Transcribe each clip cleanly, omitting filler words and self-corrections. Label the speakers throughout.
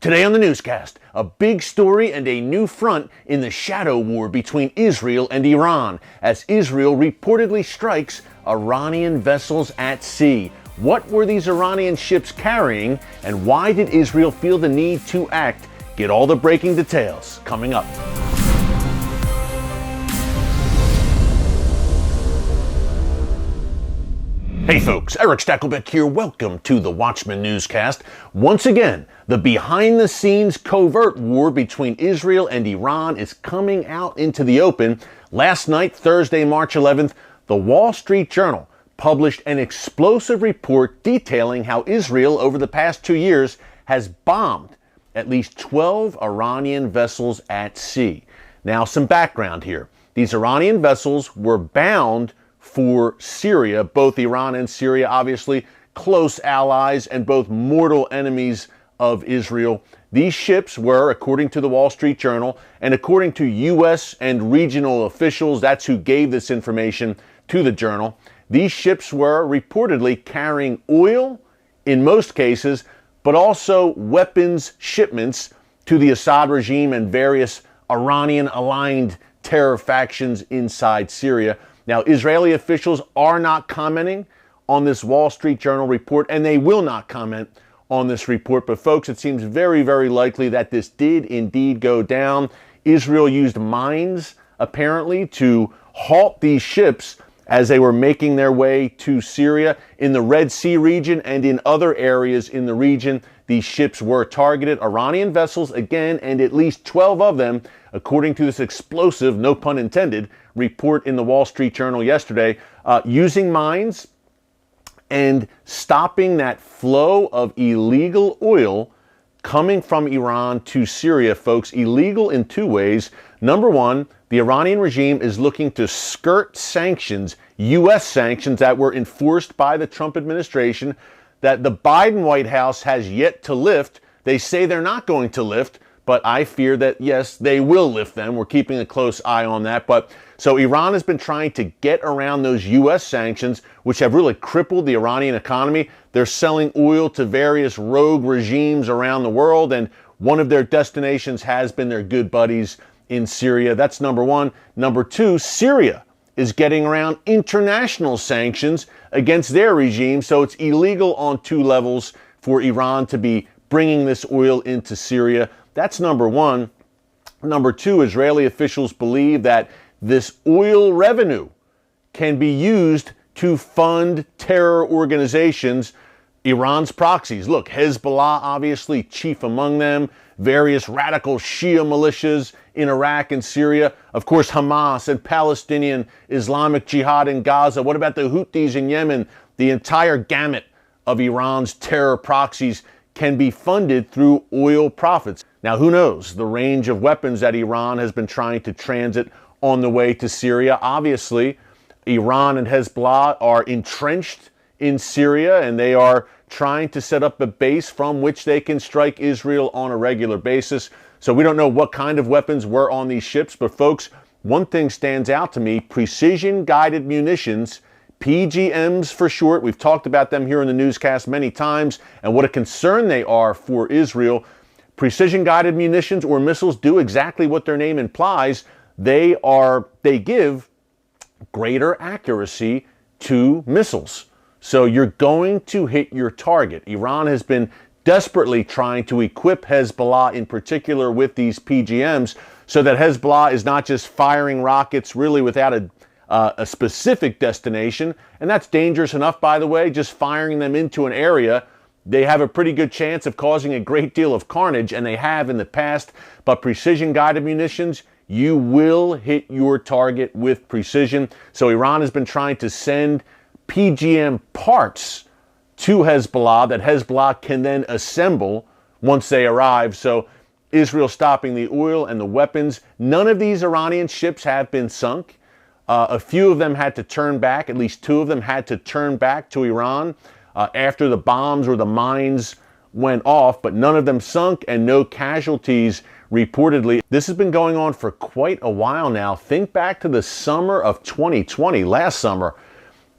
Speaker 1: Today on the newscast, a big story and a new front in the shadow war between Israel and Iran, as Israel reportedly strikes Iranian vessels at sea. What were these Iranian ships carrying, and why did Israel feel the need to act? Get all the breaking details coming up. Hey folks, Erick Stakelbeck here. Welcome to the Watchman Newscast. Once again, the behind-the-scenes covert war between Israel and Iran is coming out into the open. Last night, Thursday, March 11th, the Wall Street Journal published an explosive report detailing how Israel, over the past 2 years, has bombed at least 12 Iranian vessels at sea. Now, some background here. These Iranian vessels were bound for Syria, both Iran and Syria, obviously close allies and both mortal enemies of Israel. These ships were, according to the Wall Street Journal, and according to U.S. and regional officials, that's who gave this information to the Journal, these ships were reportedly carrying oil, in most cases, but also weapons shipments to the Assad regime and various Iranian-aligned terror factions inside Syria. Now, Israeli officials are not commenting on this Wall Street Journal report, and they will not comment on this report. But folks, it seems very, very likely that this did indeed go down. Israel used mines, apparently, to halt these ships as they were making their way to Syria. In the Red Sea region and in other areas in the region, these ships were targeted. Iranian vessels, again, and at least 12 of them, according to this explosive, no pun intended, report in the Wall Street Journal yesterday, using mines and stopping that flow of illegal oil coming from Iran to Syria, folks. Illegal in two ways. Number one, the Iranian regime is looking to skirt sanctions, U.S. sanctions that were enforced by the Trump administration that the Biden White House has yet to lift. They say they're not going to lift, but I fear that, yes, they will lift them. We're keeping a close eye on that. But so Iran has been trying to get around those U.S. sanctions, which have really crippled the Iranian economy. They're selling oil to various rogue regimes around the world, and one of their destinations has been their good buddies in Syria. That's number one. Number two, Syria is getting around international sanctions against their regime, so it's illegal on two levels for Iran to be bringing this oil into Syria. That's number one. Number two, Israeli officials believe that this oil revenue can be used to fund terror organizations, Iran's proxies. Look, Hezbollah, obviously chief among them, various radical Shia militias in Iraq and Syria, of course, Hamas and Palestinian Islamic Jihad in Gaza. What about the Houthis in Yemen? The entire gamut of Iran's terror proxies can be funded through oil profits. Now, who knows the range of weapons that Iran has been trying to transit on the way to Syria. Obviously, Iran and Hezbollah are entrenched in Syria, and they are trying to set up a base from which they can strike Israel on a regular basis. So we don't know what kind of weapons were on these ships, but folks, one thing stands out to me: precision-guided munitions, PGMs for short. We've talked about them here in the newscast many times, and what a concern they are for Israel. Precision-guided munitions or missiles do exactly what their name implies. They give greater accuracy to missiles. So you're going to hit your target. Iran has been desperately trying to equip Hezbollah in particular with these PGMs so that Hezbollah is not just firing rockets really without a specific destination. And that's dangerous enough, by the way, just firing them into an area. They have a pretty good chance of causing a great deal of carnage, and they have in the past. But precision-guided munitions, you will hit your target with precision. So Iran has been trying to send PGM parts to Hezbollah that Hezbollah can then assemble once they arrive. So Israel stopping the oil and the weapons. None of these Iranian ships have been sunk. A few of them had to turn back. At least two of them had to turn back to Iran after the bombs or the mines went off, but none of them sunk and no casualties reportedly. This has been going on for quite a while now. Think back to the summer of 2020, last summer,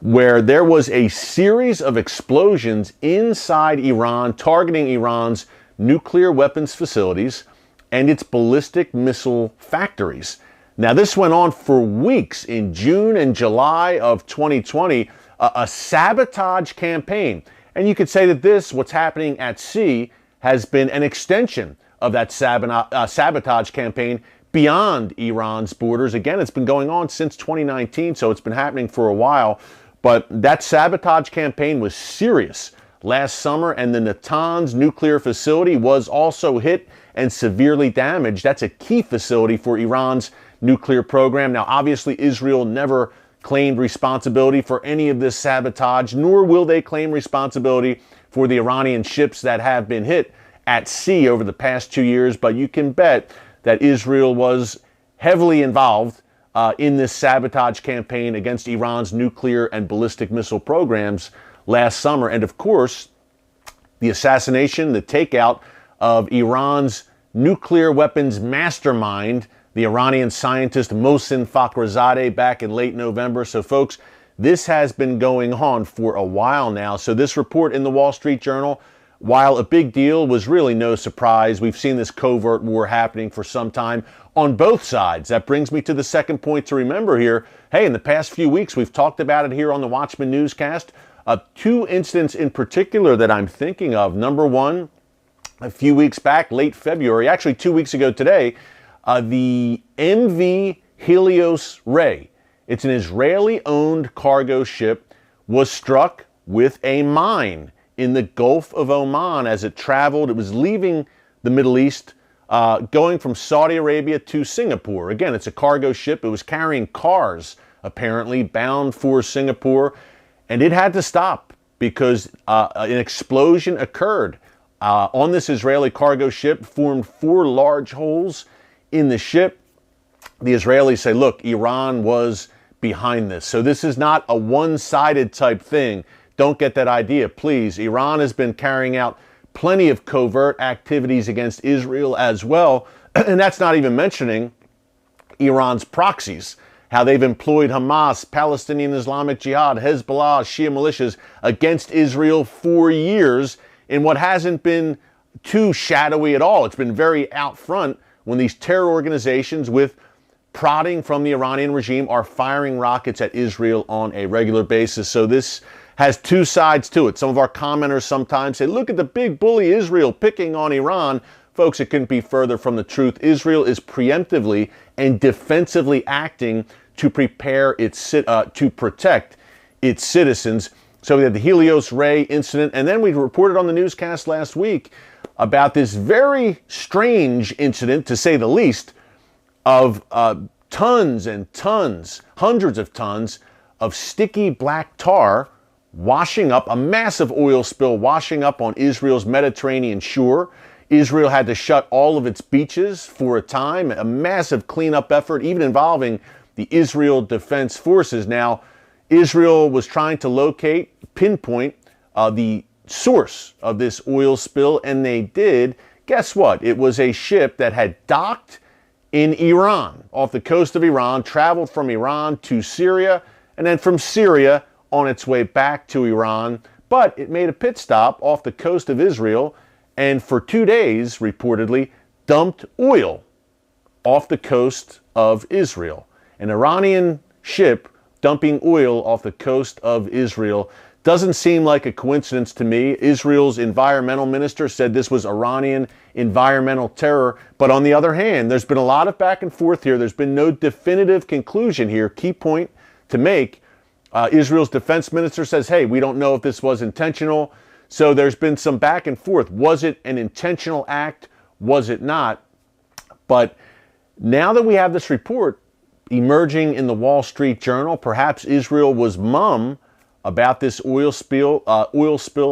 Speaker 1: where there was a series of explosions inside Iran targeting Iran's nuclear weapons facilities and its ballistic missile factories. Now, this went on for weeks in June and July of 2020, a sabotage campaign. And you could say that this, what's happening at sea, has been an extension of that sabotage campaign beyond Iran's borders. Again, it's been going on since 2019, so it's been happening for a while. But that sabotage campaign was serious last summer, and the Natanz nuclear facility was also hit and severely damaged. That's a key facility for Iran's nuclear program. Now, obviously, Israel never claimed responsibility for any of this sabotage, nor will they claim responsibility for the Iranian ships that have been hit at sea over the past 2 years. But you can bet that Israel was heavily involved in this sabotage campaign against Iran's nuclear and ballistic missile programs last summer. And of course, the assassination, the takeout of Iran's nuclear weapons mastermind, the Iranian scientist Mohsen Fakhrizadeh, back in late November. So folks, this has been going on for a while now. So this report in the Wall Street Journal, while a big deal, was really no surprise. We've seen this covert war happening for some time on both sides. That brings me to the second point to remember here. Hey, in the past few weeks, we've talked about it here on the Watchman Newscast. Two incidents in particular that I'm thinking of. Number one, a few weeks back, late February, actually 2 weeks ago today, the MV Helios Ray, it's an Israeli-owned cargo ship, was struck with a mine in the Gulf of Oman as it traveled. It was leaving the Middle East, going from Saudi Arabia to Singapore. Again, it's a cargo ship. It was carrying cars, apparently, bound for Singapore, and it had to stop because an explosion occurred on this Israeli cargo ship, formed 4 large holes in the ship. The Israelis say, look, Iran was behind this. So this is not a one-sided type thing. Don't get that idea, please. Iran has been carrying out plenty of covert activities against Israel as well. And that's not even mentioning Iran's proxies, how they've employed Hamas, Palestinian Islamic Jihad, Hezbollah, Shia militias against Israel for years in what hasn't been too shadowy at all. It's been very out front when these terror organizations with prodding from the Iranian regime are firing rockets at Israel on a regular basis. So this has two sides to it. Some of our commenters sometimes say, look at the big bully Israel picking on Iran. Folks, it couldn't be further from the truth. Israel is preemptively and defensively acting to prepare to protect its citizens. So we had the Helios Ray incident, and then we reported on the newscast last week about this very strange incident, to say the least, of tons and tons, hundreds of tons of sticky black tar washing up, a massive oil spill washing up on Israel's Mediterranean shore. Israel had to shut all of its beaches for a time, a massive cleanup effort, even involving the Israel Defense Forces. Now, Israel was trying to pinpoint the source of this oil spill, and they did. Guess what? It was a ship that had docked in Iran, off the coast of Iran, traveled from Iran to Syria, and then from Syria on its way back to Iran. But it made a pit stop off the coast of Israel, and for 2 days, reportedly, dumped oil off the coast of Israel. An Iranian ship dumping oil off the coast of Israel doesn't seem like a coincidence to me. Israel's environmental minister said this was Iranian environmental terror. But on the other hand, there's been a lot of back and forth here. There's been no definitive conclusion here. Key point to make, Israel's defense minister says, hey, we don't know if this was intentional. So there's been some back and forth. Was it an intentional act? Was it not? But now that we have this report emerging in the Wall Street Journal, perhaps Israel was mum about this oil spill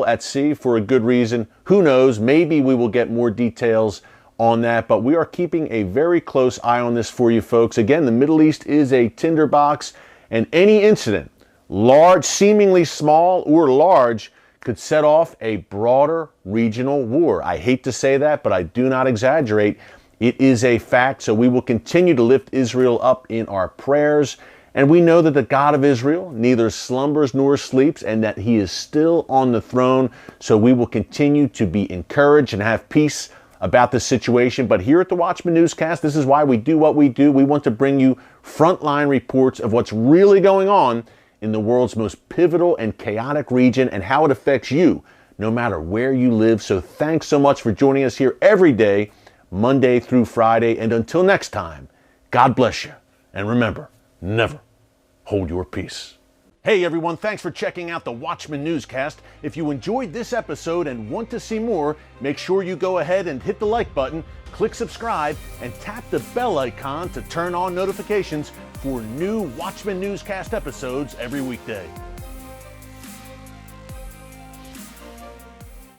Speaker 1: at sea for a good reason. Who knows? Maybe we will get more details on that, but we are keeping a very close eye on this for you folks. Again, the Middle East is a tinderbox, and any incident, large, seemingly small or large, could set off a broader regional war. I hate to say that, but I do not exaggerate. It is a fact, so we will continue to lift Israel up in our prayers And we know that the God of Israel neither slumbers nor sleeps, and that he is still on the throne. So we will continue to be encouraged and have peace about this situation. But here at the Watchman Newscast, this is why we do what we do. We want to bring you frontline reports of what's really going on in the world's most pivotal and chaotic region and how it affects you, no matter where you live. So thanks so much for joining us here every day, Monday through Friday. And until next time, God bless you. And remember, never hold your peace. Hey everyone, thanks for checking out the Watchman Newscast. If you enjoyed this episode and want to see more, make sure you go ahead and hit the like button, click subscribe, and tap the bell icon to turn on notifications for new Watchman Newscast episodes every weekday.